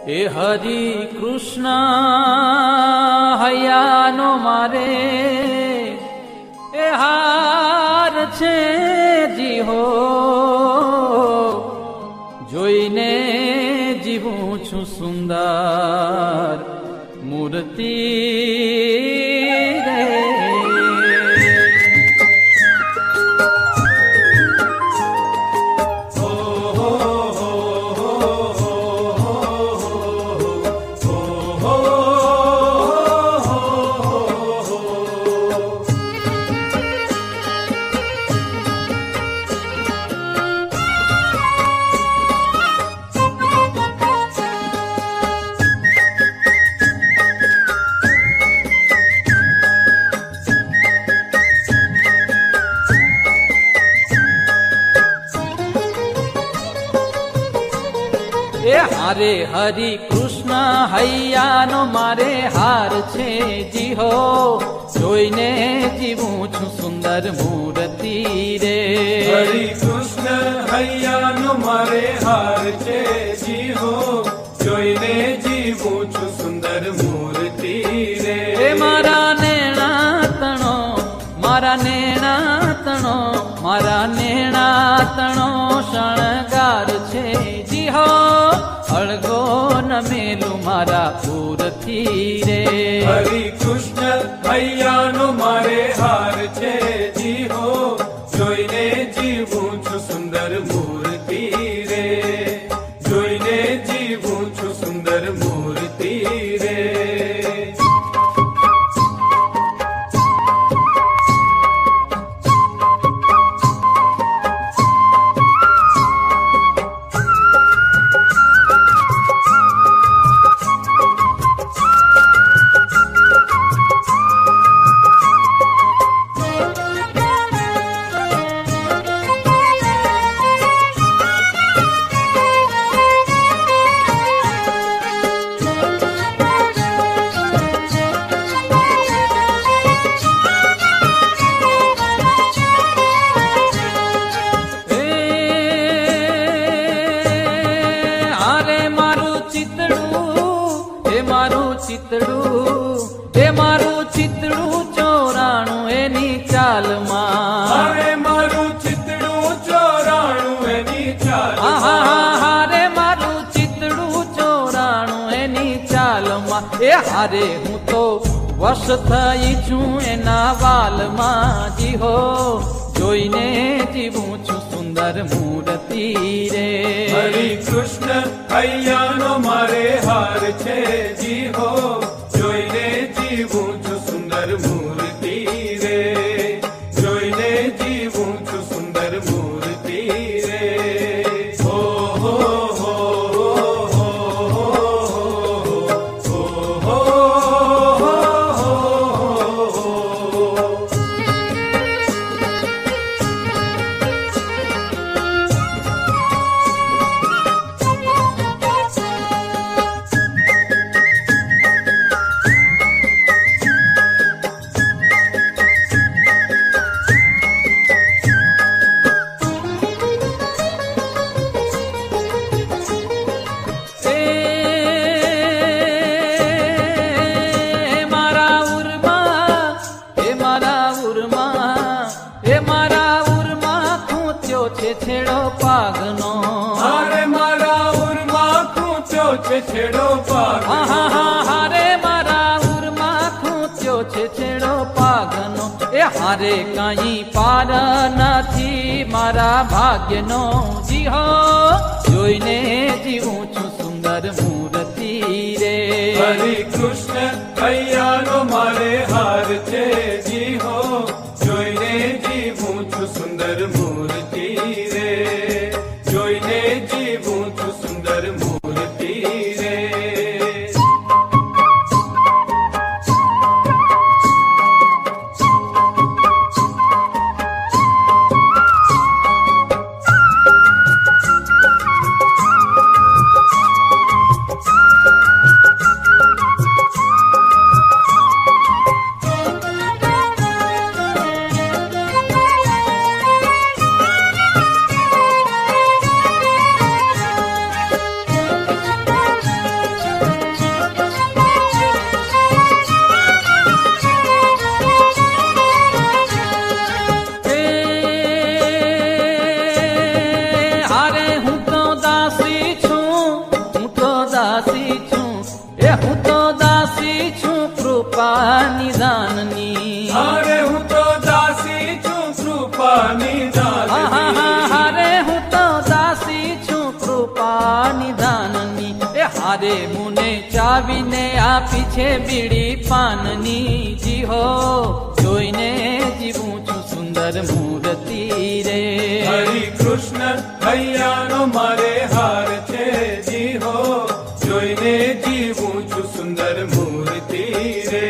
એ હરિ કૃષ્ણ હૈયાનો મારે એ હાર છે જીહો જોઈને જીવું છું સુંદર મૂર્તિ રે. એ હારે હરિ કૃષ્ણ હૈયાનો મારે હાર છે જીહો જોઈને જીવું છું સુંદર મૂર્તિ રે. હરિ કૃષ્ણ હૈયાનો મારે હાર છે જીહો જોઈને જીવું છું સુંદર મૂર્તિ રે. એ મારા નેણા તણો મારા નેણા તણો મારા નેણા તણો શણગાર છે જીહો અળગો નમેલું મારા પૂરથી રે. હરિ કૃષ્ણ હૈયાનો મારે હાર છે જીહો જોઈને જીવું છું સુંદર મૂર્તિ રે. જોઈને જીવું છું સુંદર મૂર્તિ રે. એ મારું ચિતડું ચોરાણું એની ચાલમાં. અરે મારું ચિતડું ચોરાણું એની ચાલમાં. હારે મારું ચિતડું ચોરાણું એની ચાલમાં. એ હારે હું તો વશ થઈ છું એના વાલમાં જીહો જોઈને જીવું છું સુંદર મૂર્તિ રે. હરિ કૃષ્ણ હૈયાનો મારે હાર છે જીહો જોઈને જીવું છું સુંદર મૂર્તિ રે. જોઈને જીવું છું સુંદર મૂર્તિ રે. હો હો હો હો હો છેડો પાગનો. હારે મારા ઉરમાં ખૂંચ્યો છે છેડો પાગનો. હારે મારા ઉરમાં ખૂંચ્યો છે છેડો પાગનો. એ હારે કઈ પાર નથી મારા ભાગ્યનો જીહો જોઈને જીવું છું સુંદર મૂર્તિ રે. હરિ કૃષ્ણ હૈયાનો મારે હાર છે જીહો જોઈને જીવું છું સુંદર મૂર્તિ રે. જોઈને જીવું છું સુંદર મૂર્તિ રે. કૃપા નિધાનની એ હારે મુને ચાવીને આપી છે બીડી પાનની જી હો જોઈને જીવું છું સુંદર મૂર્તિ રે હરિ કૃષ્ણ હૈયાનો મારે હાર છે જી હો જોઈને જીવું છું સુંદર મૂર્તિ રે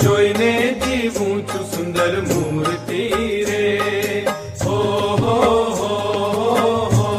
જોઈને જીવું છું સુંદર મૂર્તિ રે હો હો હો હો હો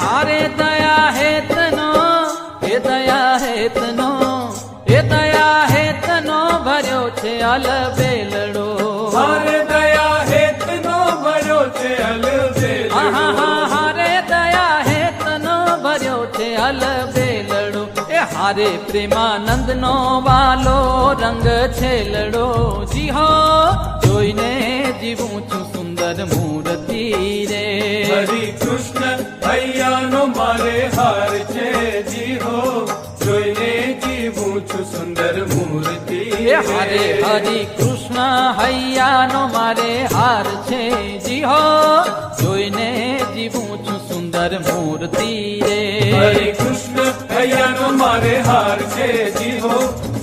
હારે દયા હેતનો એ દયા હેતનો એ દયા હેતનો ભર્યો છે અલબેલડો હારે દયા હેતનો ભર્યો છે અલબેલડો હારે દયા હેતનો ભર્યો છે અલબેલડો એ હારે પ્રેમાનંદનો વાલો રંગ છે લડો જી હો જોઈને જીવું છું સુંદર મૂર્તિ રે હરિ કૃષ્ણ હૈયાનો મારે હાર છે જી હો જોઈને જીવું છું સુંદર મૂર્તિ એ હારે હરિ કૃષ્ણ હૈયાનો મારે હાર છે જી હો જોઈને જીવું છું સુંદર મૂર્તિ રે હરે કૃષ્ણ હૈયાનો મારે હાર છે જી હો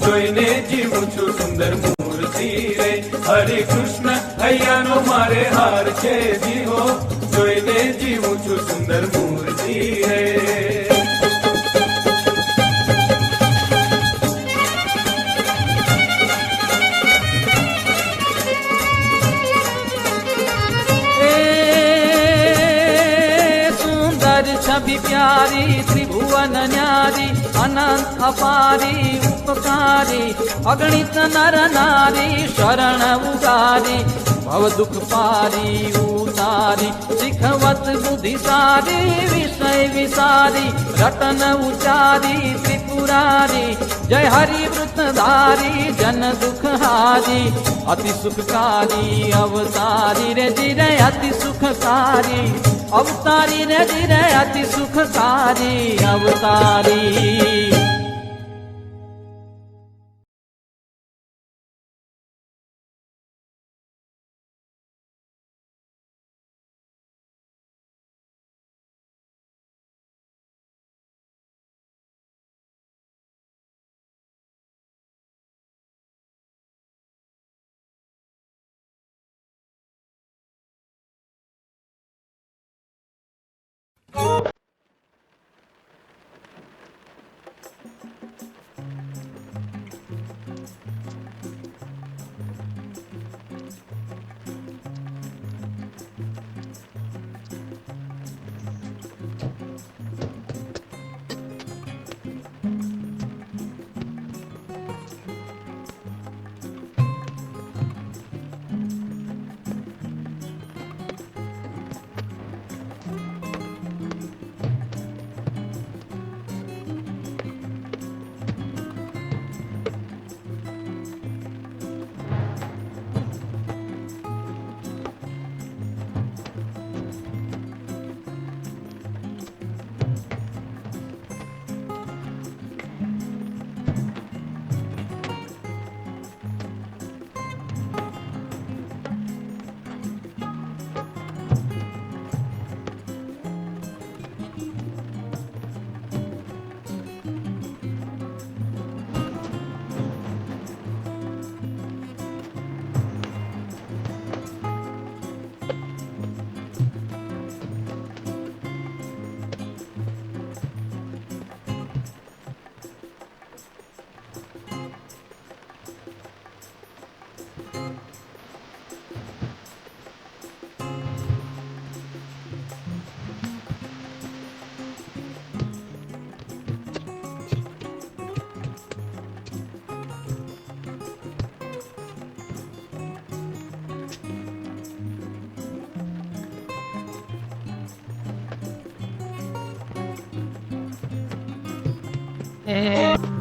જોઈને જીવું છું સુંદર મૂર્તિ રે હરે કૃષ્ણ હૈયાનો મારે હાર છે જી હો જોઈને જીવું છું સુંદર મૂર્તિ રે छवि प्यारी त्रिभुवन न्यारी अनंत अपारी उपकारी अगणित नर नारी शरण उगारी भव दुख पारी उतारी शिखवत बुद्धि सारी विषय विसारी रटन उचारी त्रिपुरारी जय हरि वृतधारी जन दुख हारी अति सुखकारी अवतारी रे जिरे अति सुखकारी अवतारी रे जिरे अति सुखकारी अवतारी એ